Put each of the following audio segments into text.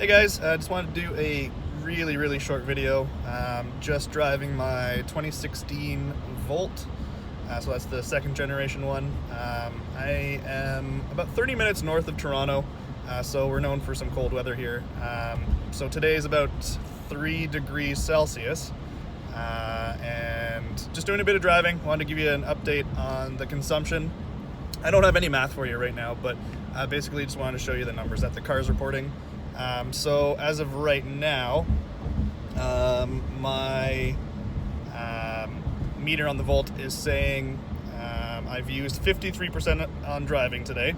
Hey guys, I just wanted to do a really short video. Just driving my 2016 Volt, so that's the second generation one. I am about 30 minutes north of Toronto, so we're known for some cold weather here. So today is about 3 degrees Celsius, and just doing a bit of driving. Wanted to give you an update on the consumption. I don't have any math for you right now, but basically just wanted to show you the numbers that the car's reporting. So as of right now, my meter on the Volt is saying I've used 53% on driving today,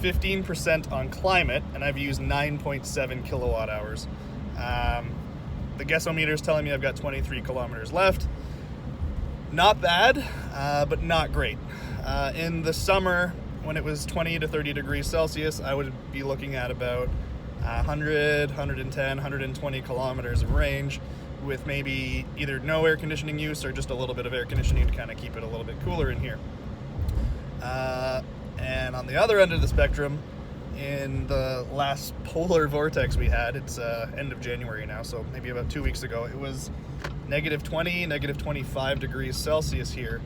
15% on climate, and I've used 9.7 kilowatt hours. The guessometer is telling me I've got 23 kilometers left. Not bad, but not great. In the summer, when it was 20 to 30 degrees Celsius, I would be looking at about 100, 110, 120 kilometers of range with maybe either no air conditioning use or just a little bit of air conditioning to kind of keep it a little bit cooler in here. And on the other end of the spectrum, in the last polar vortex we had, it's end of January now, so maybe about 2 weeks ago, it was negative 20, negative 25 degrees Celsius here.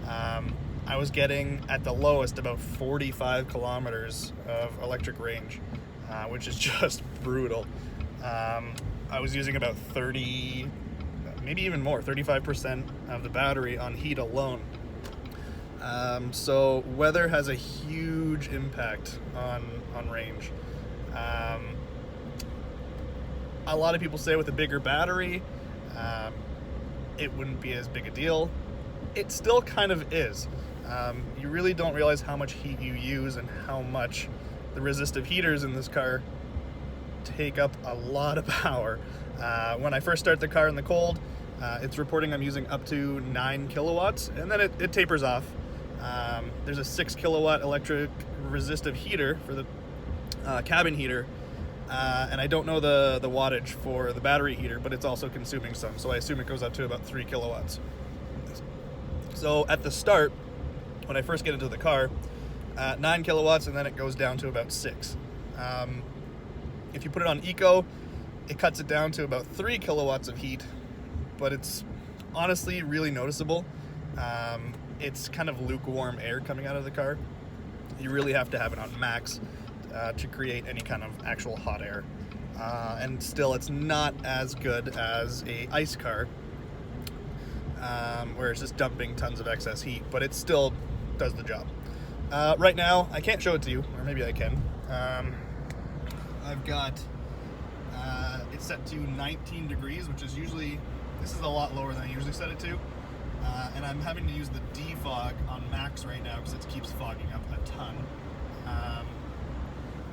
I was getting at the lowest about 45 kilometers of electric range, which is just brutal. I was using about 30, maybe even more, 35% of the battery on heat alone. So weather has a huge impact on range. A lot of people say with a bigger battery, it wouldn't be as big a deal. It still kind of is. You really don't realize how much heat you use and how much the resistive heaters in this car take up a lot of power. When I first start the car in the cold, it's reporting I'm using up to 9 kilowatts, and then it tapers off. There's a 6 kilowatt electric resistive heater for the cabin heater, and I don't know the wattage for the battery heater, but it's also consuming some, so I assume it goes up to about 3 kilowatts. So at the start, when I first get into the car, 9 kilowatts, and then it goes down to about 6. If you put it on eco, it cuts it down to about 3 kilowatts of heat, but it's honestly really noticeable. It's kind of lukewarm air coming out of the car. You really have to have it on max to create any kind of actual hot air. And still, it's not as good as a ICE car, where it's just dumping tons of excess heat, but it still does the job. Right now, I can't show it to you, or maybe I can. I've got it's set to 19 degrees, which is usually, this is a lot lower than I usually set it to. And I'm having to use the defog on max right now because it keeps fogging up a ton.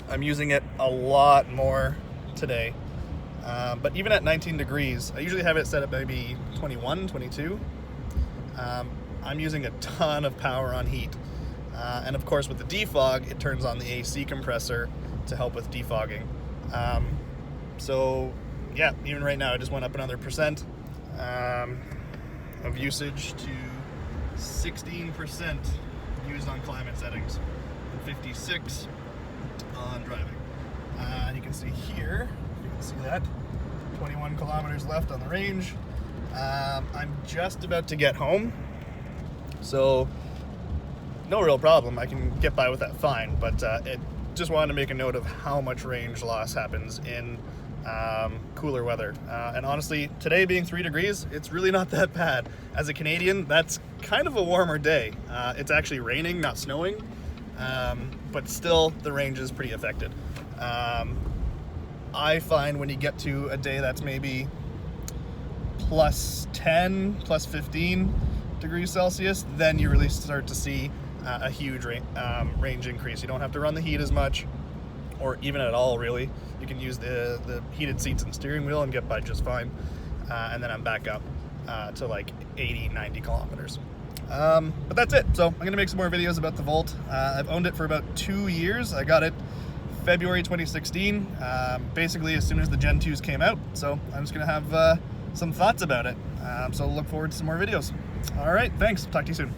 I'm using it a lot more today. But even at 19 degrees, I usually have it set at maybe 21, 22. I'm using a ton of power on heat. And of course with the defog, it turns on the AC compressor to help with defogging. So yeah, even right now, I just went up another percent of usage to 16% used on climate settings and 56 on driving. And you can see here, you can see that, 21 kilometers left on the range. I'm just about to get home, so no real problem. I can get by with that fine, but it just wanted to make a note of how much range loss happens in cooler weather. And honestly, today being 3 degrees, it's really not that bad. As a Canadian, that's kind of a warmer day. It's actually raining, not snowing, but still the range is pretty affected. I find when you get to a day that's maybe plus 10, plus 15 degrees Celsius, then you really start to see a huge range increase. You don't have to run the heat as much, or even at all, really. You can use the heated seats and steering wheel and get by just fine. And then I'm back up to like 80, 90 kilometers. But that's it. So I'm going to make some more videos about the Volt. I've owned it for about 2 years. I got it February 2016, basically as soon as the Gen 2s came out. So I'm just going to have some thoughts about it. So look forward to some more videos. All right, thanks. Talk to you soon.